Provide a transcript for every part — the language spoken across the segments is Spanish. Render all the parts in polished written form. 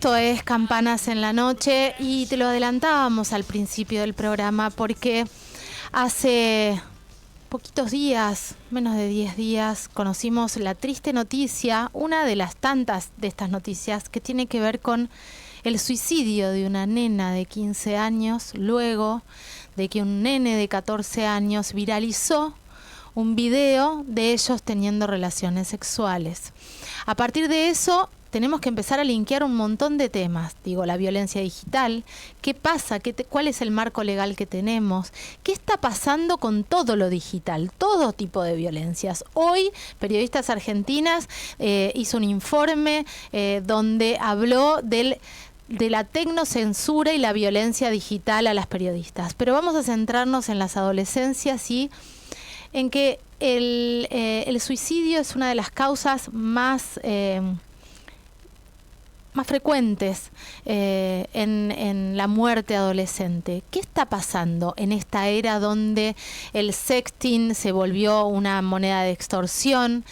Esto es Campanas en la Noche y te lo adelantábamos al principio del programa porque hace poquitos días, menos de 10 días, conocimos la triste noticia, una de las tantas de estas noticias que tiene que ver con el suicidio de una nena de 15 años, luego de que un nene de 14 años viralizó un video de ellos teniendo relaciones sexuales. A partir de eso tenemos que empezar a linkear un montón de temas. Digo, la violencia digital, ¿qué pasa? ¿Cuál es el marco legal que tenemos? ¿Qué está pasando con todo lo digital? Todo tipo de violencias. Hoy, Periodistas Argentinas hizo un informe donde habló de la tecnocensura y la violencia digital a las periodistas. Pero vamos a centrarnos en las adolescencias y en que el suicidio es una de las causas más frecuentes en la muerte adolescente. ¿Qué está pasando en esta era donde el sexting se volvió una moneda de extorsión?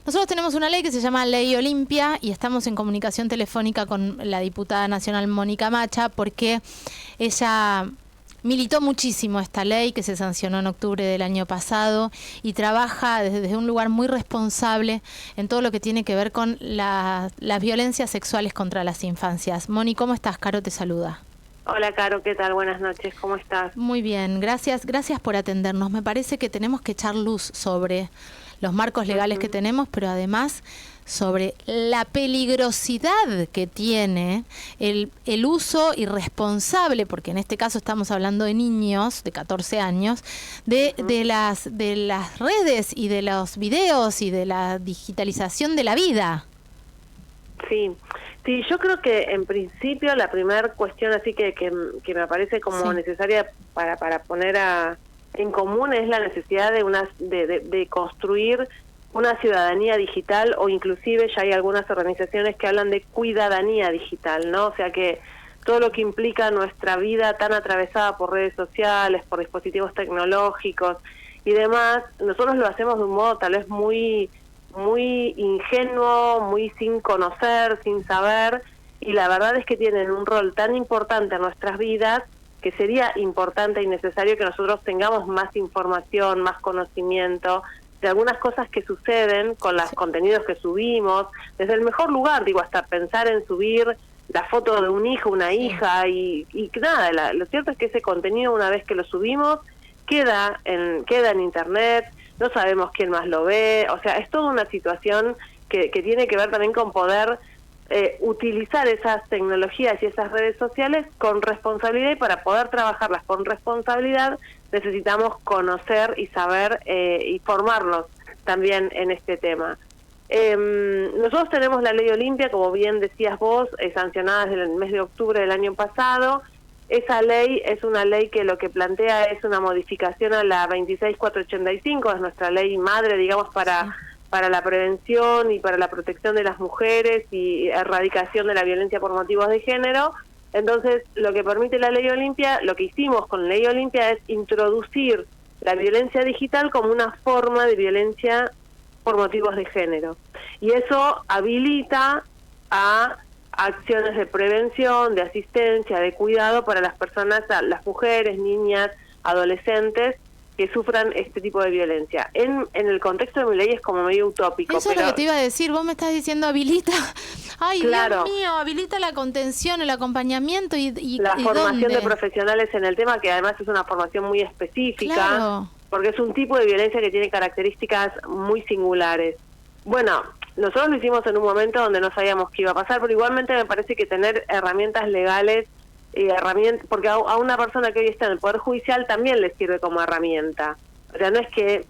Nosotros tenemos una ley que se llama Ley Olimpia y estamos en comunicación telefónica con la diputada nacional Mónica Macha porque ella militó muchísimo esta ley que se sancionó en octubre del año pasado y trabaja desde un lugar muy responsable en todo lo que tiene que ver con las violencias sexuales contra las infancias. Moni, ¿cómo estás? Caro te saluda. Hola Caro, ¿qué tal? Buenas noches, ¿cómo estás? Muy bien, gracias por atendernos. Me parece que tenemos que echar luz sobre los marcos legales que tenemos, pero además sobre la peligrosidad que tiene el uso irresponsable, porque en este caso estamos hablando de niños de 14 años, de las redes y de los videos y de la digitalización de la vida. Sí, yo creo que en principio la primera cuestión así que me parece como necesaria para poner en común es la necesidad de construir una ciudadanía digital, o inclusive ya hay algunas organizaciones que hablan de cuidadanía digital, ¿no? O sea que todo lo que implica nuestra vida tan atravesada por redes sociales, por dispositivos tecnológicos y demás, nosotros lo hacemos de un modo tal vez muy ingenuo, muy sin conocer, sin saber, y la verdad es que tienen un rol tan importante en nuestras vidas que sería importante y necesario que nosotros tengamos más información, más conocimiento de algunas cosas que suceden con los contenidos que subimos, desde el mejor lugar, digo, hasta pensar en subir la foto de un hijo, una hija, y nada, lo cierto es que ese contenido, una vez que lo subimos, queda en internet, no sabemos quién más lo ve, o sea, es toda una situación que tiene que ver también con poder utilizar esas tecnologías y esas redes sociales con responsabilidad, y para poder trabajarlas con responsabilidad necesitamos conocer y saber y formarnos también en este tema. Nosotros tenemos la Ley Olimpia, como bien decías vos, sancionada desde el mes de octubre del año pasado. Esa ley es una ley que lo que plantea es una modificación a la 26485, es nuestra ley madre, digamos, para la prevención y para la protección de las mujeres y erradicación de la violencia por motivos de género. Entonces, lo que permite la Ley Olimpia, lo que hicimos con la Ley Olimpia es introducir la violencia digital como una forma de violencia por motivos de género. Y eso habilita a acciones de prevención, de asistencia, de cuidado para las personas, las mujeres, niñas, adolescentes que sufran este tipo de violencia. En el contexto de mi ley es como medio utópico. Eso es lo que te iba a decir, vos me estás diciendo habilita, ay claro, Dios mío, habilita la contención, el acompañamiento y la formación ¿dónde? de profesionales en el tema, que además es una formación muy específica, claro, porque es un tipo de violencia que tiene características muy singulares. Bueno, nosotros lo hicimos en un momento donde no sabíamos qué iba a pasar, pero igualmente me parece que tener herramientas legales, porque a una persona que hoy está en el Poder Judicial también le sirve como herramienta. O sea, no es que...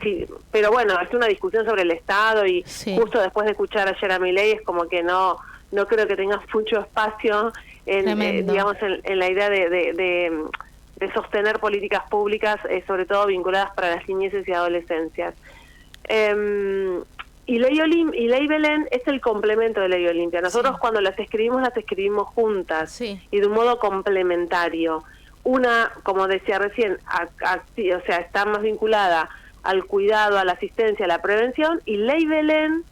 Sí, pero bueno, es una discusión sobre el Estado y justo después de escuchar ayer a Milei es como que no creo que tenga mucho espacio digamos en la idea de sostener políticas públicas, sobre todo vinculadas para las niñeces y adolescencias. Y Ley Belén es el complemento de Ley Olimpia. Nosotros cuando las escribimos juntas y de un modo complementario. Una, como decía recién, está más vinculada al cuidado, a la asistencia, a la prevención, y Ley Belén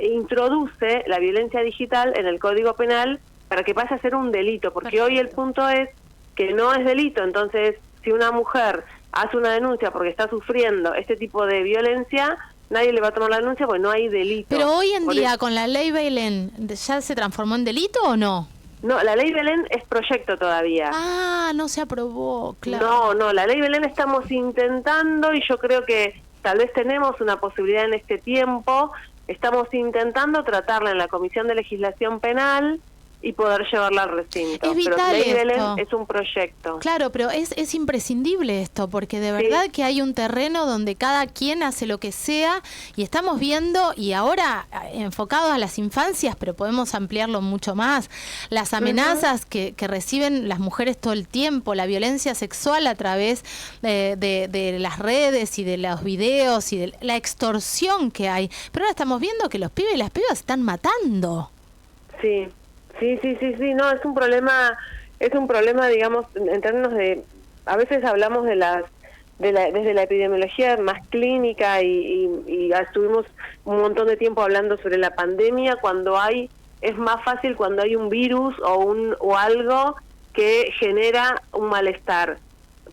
introduce la violencia digital en el Código Penal para que pase a ser un delito, porque Perfecto. hoy el punto es que no es delito. Entonces, si una mujer hace una denuncia porque está sufriendo este tipo de violencia, nadie le va a tomar la denuncia porque no hay delito. Pero hoy en día, con la ley Belén, ¿ya se transformó en delito o no? No, la ley Belén es proyecto todavía. Ah, no se aprobó, claro. No, la ley Belén estamos intentando, y yo creo que tal vez tenemos una posibilidad en este tiempo. Estamos intentando tratarla en la Comisión de Legislación Penal y poder llevarla al recinto. Es vital pero Ley esto. Belén es un proyecto. Claro, pero es imprescindible esto, porque de verdad que hay un terreno donde cada quien hace lo que sea, y estamos viendo, y ahora enfocados a las infancias, pero podemos ampliarlo mucho más, las amenazas que reciben las mujeres todo el tiempo, la violencia sexual a través de las redes y de los videos y de la extorsión que hay. Pero ahora estamos viendo que los pibes y las pibas se están matando. Sí, no, es un problema, digamos, en términos de, a veces hablamos desde la epidemiología más clínica y estuvimos un montón de tiempo hablando sobre la pandemia, es más fácil cuando hay un virus o algo que genera un malestar.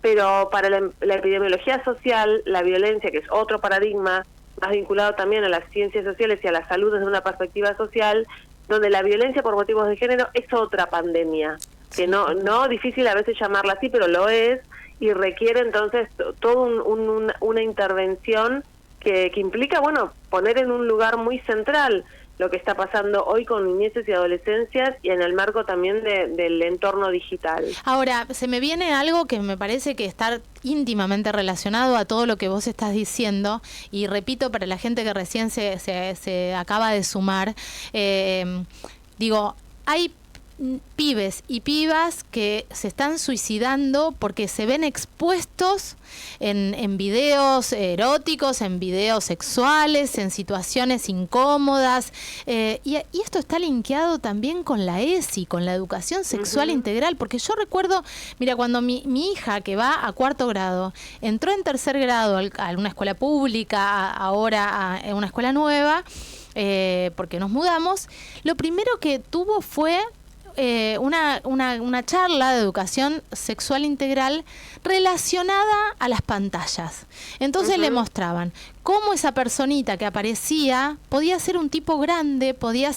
Pero para la epidemiología social, la violencia, que es otro paradigma, más vinculado también a las ciencias sociales y a la salud desde una perspectiva social, donde la violencia por motivos de género es otra pandemia, que no difícil a veces llamarla así, pero lo es, y requiere entonces toda una intervención que implica, bueno, poner en un lugar muy central lo que está pasando hoy con niñeces y adolescencias, y en el marco también del entorno digital. Ahora, se me viene algo que me parece que está íntimamente relacionado a todo lo que vos estás diciendo, y repito para la gente que recién se acaba de sumar, digo, hay pibes y pibas que se están suicidando porque se ven expuestos en videos eróticos, en videos sexuales, en situaciones incómodas, y esto está linkeado también con la ESI, con la educación sexual integral, porque yo recuerdo, mira, cuando mi hija, que va a 4º grado, entró en 3er grado a una escuela pública, ahora a una escuela nueva, porque nos mudamos, lo primero que tuvo fue una charla de educación sexual integral relacionada a las pantallas. Entonces le mostraban cómo esa personita que aparecía podía ser un tipo grande, podía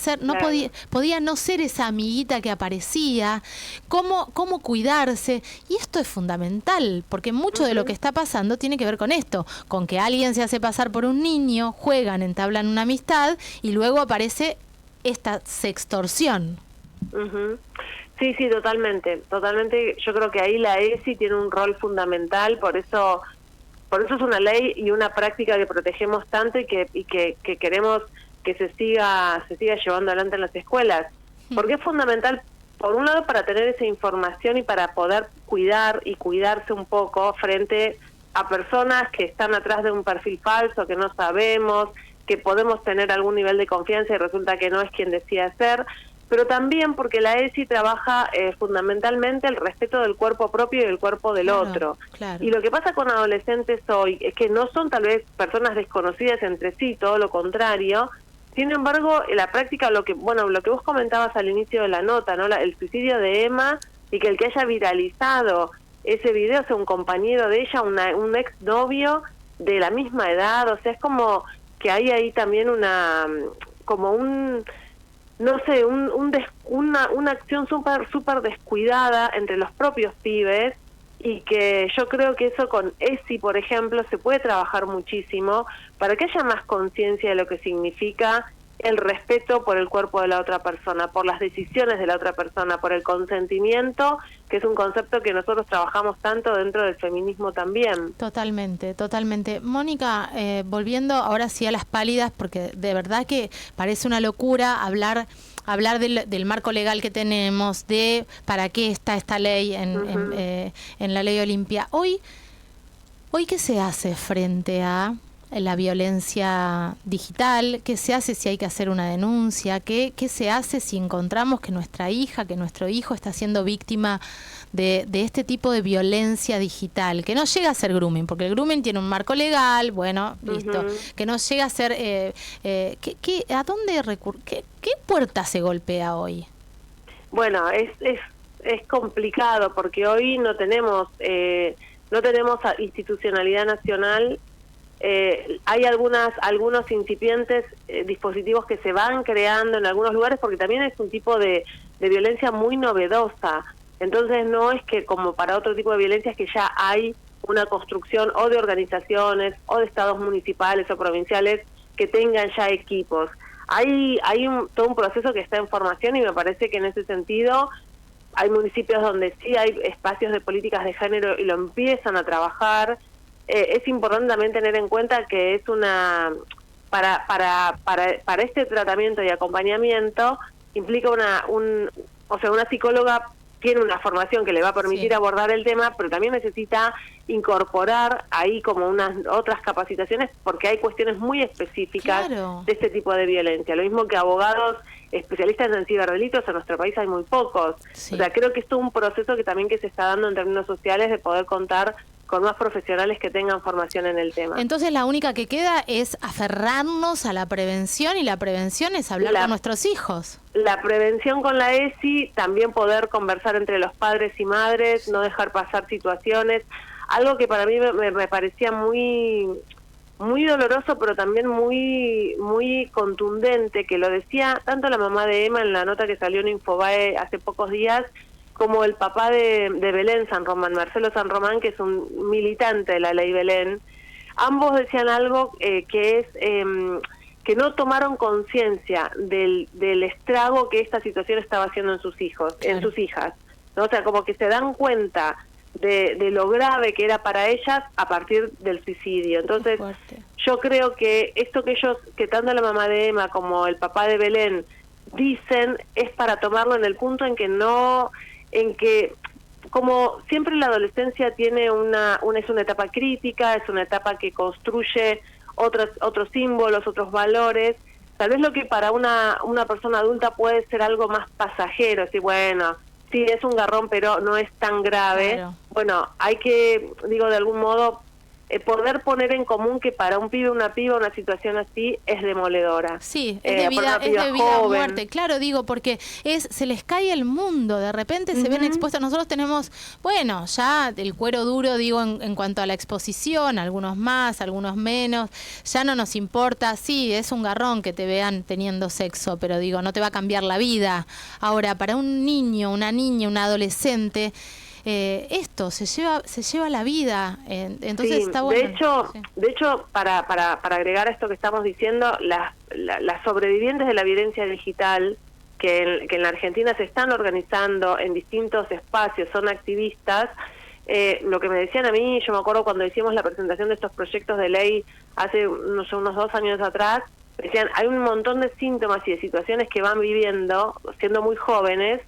no ser esa amiguita que aparecía, cómo cuidarse. Y esto es fundamental, porque mucho de lo que está pasando tiene que ver con esto, con que alguien se hace pasar por un niño, juegan, entablan una amistad, y luego aparece esta sextorsión. Sí, totalmente. Yo creo que ahí la ESI tiene un rol fundamental, por eso es una ley y una práctica que protegemos tanto y que queremos que se siga llevando adelante en las escuelas, porque es fundamental, por un lado, para tener esa información y para poder cuidar y cuidarse un poco frente a personas que están atrás de un perfil falso, que no sabemos, que podemos tener algún nivel de confianza y resulta que no es quien decía ser, pero también porque la ESI trabaja fundamentalmente el respeto del cuerpo propio y del cuerpo del otro. Claro. Y lo que pasa con adolescentes hoy es que no son tal vez personas desconocidas entre sí, todo lo contrario. Sin embargo, la práctica, lo que vos comentabas al inicio de la nota, ¿no? El suicidio de Emma, y que el que haya viralizado ese video sea un compañero de ella, un exnovio de la misma edad, o sea, es como que hay ahí también una acción súper descuidada entre los propios pibes, y que yo creo que eso con ESI, por ejemplo, se puede trabajar muchísimo para que haya más conciencia de lo que significa el respeto por el cuerpo de la otra persona, por las decisiones de la otra persona, por el consentimiento, que es un concepto que nosotros trabajamos tanto dentro del feminismo también. Totalmente. Mónica, volviendo ahora sí a las pálidas, porque de verdad que parece una locura hablar del marco legal que tenemos, de para qué está esta ley en la ley Olimpia. Hoy ¿qué se hace frente a la violencia digital? ¿Qué se hace si hay que hacer una denuncia? ¿Qué se hace si encontramos que nuestra hija, que nuestro hijo está siendo víctima de este tipo de violencia digital? Que no llega a ser grooming, porque el grooming tiene un marco legal, bueno, listo. Que no llega a ser... ¿a dónde qué puerta se golpea hoy? Bueno, es complicado porque hoy no tenemos institucionalidad nacional. Hay algunos incipientes dispositivos que se van creando en algunos lugares porque también es un tipo de violencia muy novedosa. Entonces no es que como para otro tipo de violencias que ya hay una construcción o de organizaciones o de estados municipales o provinciales que tengan ya equipos. Hay todo un proceso que está en formación y me parece que en ese sentido hay municipios donde sí hay espacios de políticas de género y lo empiezan a trabajar. Es importante también tener en cuenta que es para este tratamiento y acompañamiento implica una psicóloga tiene una formación que le va a permitir abordar el tema, pero también necesita incorporar ahí como unas otras capacitaciones porque hay cuestiones muy específicas de este tipo de violencia. Lo mismo que abogados especialistas en ciberdelitos, en nuestro país hay muy pocos. O sea, creo que esto es un proceso que también se está dando en términos sociales de poder contar con más profesionales que tengan formación en el tema. Entonces la única que queda es aferrarnos a la prevención y la prevención es hablar con nuestros hijos. La prevención con la ESI, también poder conversar entre los padres y madres, no dejar pasar situaciones. Algo que para mí me parecía muy doloroso, pero también muy contundente, que lo decía tanto la mamá de Emma en la nota que salió en Infobae hace pocos días, como el papá de Belén San Román, Marcelo San Román, que es un militante de la ley Belén. Ambos decían algo que es que no tomaron conciencia del estrago que esta situación estaba haciendo en sus hijos, en sus hijas, ¿no? O sea, como que se dan cuenta de lo grave que era para ellas a partir del suicidio. Entonces, yo creo que esto que tanto la mamá de Emma como el papá de Belén dicen es para tomarlo en el punto en que como siempre la adolescencia tiene es una etapa crítica, es una etapa que construye otros símbolos, otros valores. Tal vez lo que para una persona adulta puede ser algo más pasajero, decir, bueno, sí, es un garrón, pero no es tan grave. Claro. Bueno, hay que, de algún modo, poder poner en común que para un pibe, una piba, una situación así es demoledora. Sí, es de vida o muerte. Claro, porque se les cae el mundo, de repente se ven expuestas. Nosotros tenemos, bueno, ya el cuero duro, en cuanto a la exposición, algunos más, algunos menos, ya no nos importa. Sí, es un garrón que te vean teniendo sexo, pero no te va a cambiar la vida. Ahora, para un niño, una niña, un adolescente, esto se lleva la vida, entonces está bueno. De hecho, para agregar a esto que estamos diciendo, las sobrevivientes de la violencia digital que en la Argentina se están organizando en distintos espacios, son activistas. Lo que me decían a mí, yo me acuerdo cuando hicimos la presentación de estos proyectos de ley hace unos 2 años atrás, decían, hay un montón de síntomas y de situaciones que van viviendo, siendo muy jóvenes,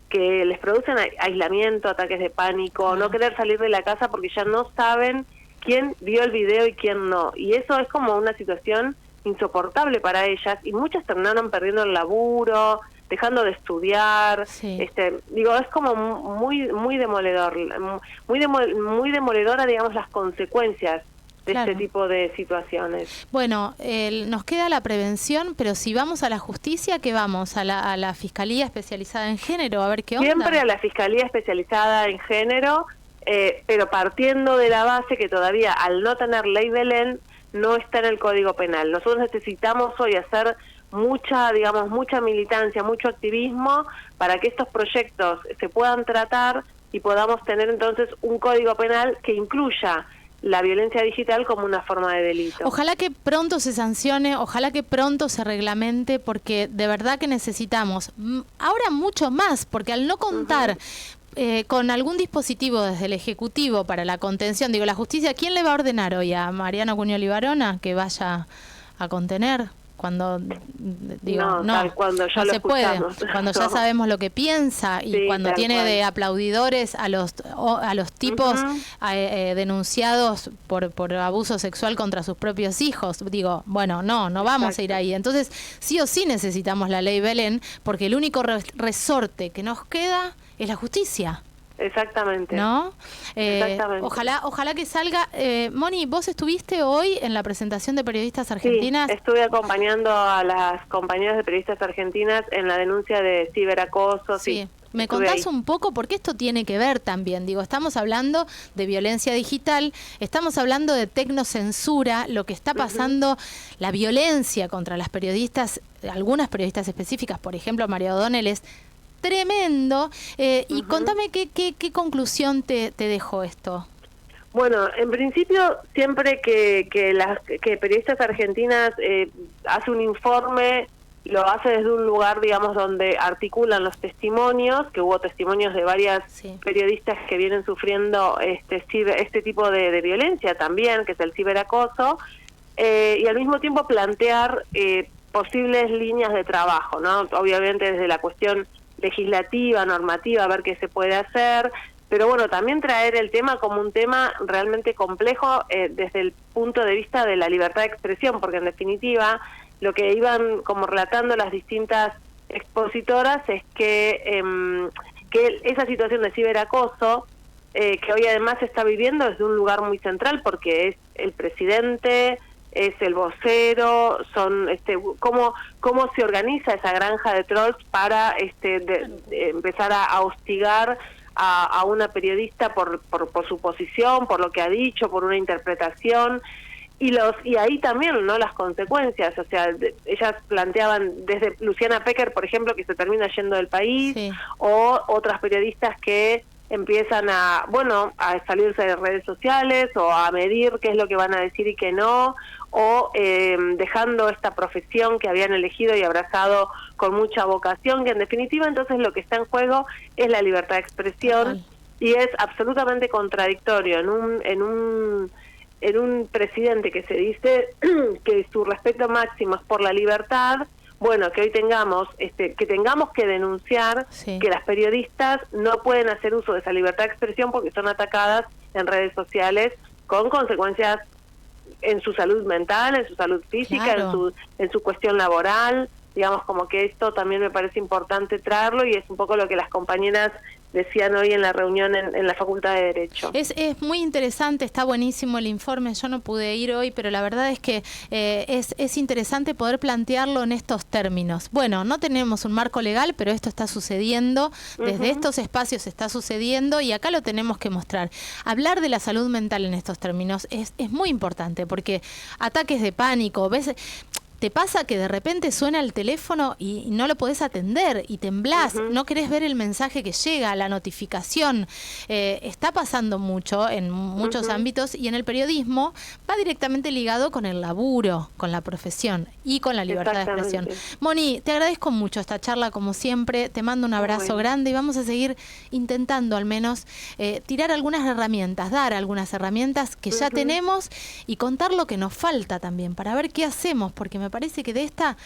que les producen aislamiento, ataques de pánico, no querer salir de la casa porque ya no saben quién vio el video y quién no. Y eso es como una situación insoportable para ellas y muchas terminaron perdiendo el laburo, dejando de estudiar. Es como muy demoledor, muy demoledora, las consecuencias de este tipo de situaciones. Bueno, nos queda la prevención, pero si vamos a la justicia, ¿qué vamos? ¿A la Fiscalía Especializada en Género? A ver qué onda. Siempre a la Fiscalía Especializada en Género, pero partiendo de la base que todavía, al no tener ley Belén, no está en el Código Penal. Nosotros necesitamos hoy hacer mucha militancia, mucho activismo para que estos proyectos se puedan tratar y podamos tener entonces un Código Penal que incluya la violencia digital como una forma de delito. Ojalá que pronto se sancione, ojalá que pronto se reglamente, porque de verdad que necesitamos ahora mucho más, porque al no contar con algún dispositivo desde el Ejecutivo para la contención, la justicia, ¿quién le va a ordenar hoy a Mariano Cuñoli Barona que vaya a contener? cuando digo, tal, cuando ya no lo se puede, escuchamos. cuando ya sabemos lo que piensa y Sí, cuando tiene cual. de aplaudidores a los tipos denunciados por abuso sexual contra sus propios hijos. Digo, bueno, no vamos a ir ahí. Entonces, sí o sí necesitamos la ley Belén, porque el único resorte que nos queda es la justicia. Exactamente. ¿No? Exactamente. Ojalá que salga. Moni, ¿vos estuviste hoy en la presentación de Periodistas Argentinas? Sí, estuve acompañando a las compañeras de Periodistas Argentinas en la denuncia de ciberacoso. Sí. ¿Me contás un poco? Porque esto tiene que ver también. Digo, estamos hablando de violencia digital, estamos hablando de tecnocensura, lo que está pasando, la violencia contra las periodistas, algunas periodistas específicas, por ejemplo, María O'Donnell, es tremendo. Y contame qué conclusión te dejó esto. Bueno, en principio, siempre que Periodistas Argentinas hace un informe, lo hace desde un lugar, digamos, donde articulan los testimonios, que hubo testimonios de varias periodistas que vienen sufriendo este tipo de violencia también, que es el ciberacoso, y al mismo tiempo plantear posibles líneas de trabajo, ¿no? Obviamente desde la cuestión legislativa, normativa, a ver qué se puede hacer, pero bueno, también traer el tema como un tema realmente complejo desde el punto de vista de la libertad de expresión, porque en definitiva lo que iban como relatando las distintas expositoras es que esa situación de ciberacoso, que hoy además se está viviendo desde un lugar muy central, porque es el presidente, es el vocero, son cómo se organiza esa granja de trolls para empezar a hostigar a una periodista por su posición, por lo que ha dicho, por una interpretación, y ahí también, ¿no?, las consecuencias. O sea, ellas planteaban desde Luciana Pecker, por ejemplo, que se termina yendo del país, o otras periodistas que empiezan a salirse de redes sociales o a medir qué es lo que van a decir y qué no, o dejando esta profesión que habían elegido y abrazado con mucha vocación, que en definitiva entonces lo que está en juego es la libertad de expresión. Y es absolutamente contradictorio en un presidente que se dice que su respeto máximo es por la libertad. Bueno, que hoy tengamos que denunciar que las periodistas no pueden hacer uso de esa libertad de expresión porque son atacadas en redes sociales con consecuencias en su salud mental, en su salud física, en su cuestión laboral. Digamos, como que esto también me parece importante traerlo, y es un poco lo que las compañeras decían hoy en la reunión en la Facultad de Derecho. Es muy interesante, está buenísimo el informe. Yo no pude ir hoy, pero la verdad es que es interesante poder plantearlo en estos términos. Bueno, no tenemos un marco legal, pero esto está sucediendo, desde estos espacios está sucediendo, y acá lo tenemos que mostrar. Hablar de la salud mental en estos términos es muy importante, porque ataques de pánico, ¿ves? ¿Te pasa que de repente suena el teléfono y no lo podés atender y temblás? No querés ver el mensaje que llega, la notificación. Está pasando mucho en muchos ámbitos, y en el periodismo va directamente ligado con el laburo, con la profesión y con la libertad de expresión. Moni, te agradezco mucho esta charla, como siempre. Te mando un abrazo grande, y vamos a seguir intentando al menos tirar algunas herramientas, dar algunas herramientas que ya tenemos, y contar lo que nos falta también, para ver qué hacemos, porque me parece que de esta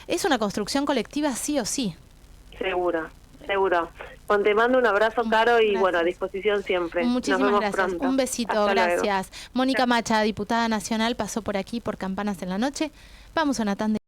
es una construcción colectiva sí o sí. Seguro. Bueno, te mando un abrazo, Caro, y bueno, a disposición siempre. Muchísimas gracias. Pronto. Un besito, Hasta gracias. Luego. Mónica Macha, diputada nacional, pasó por aquí por Campanas en la Noche. Vamos a una tanda.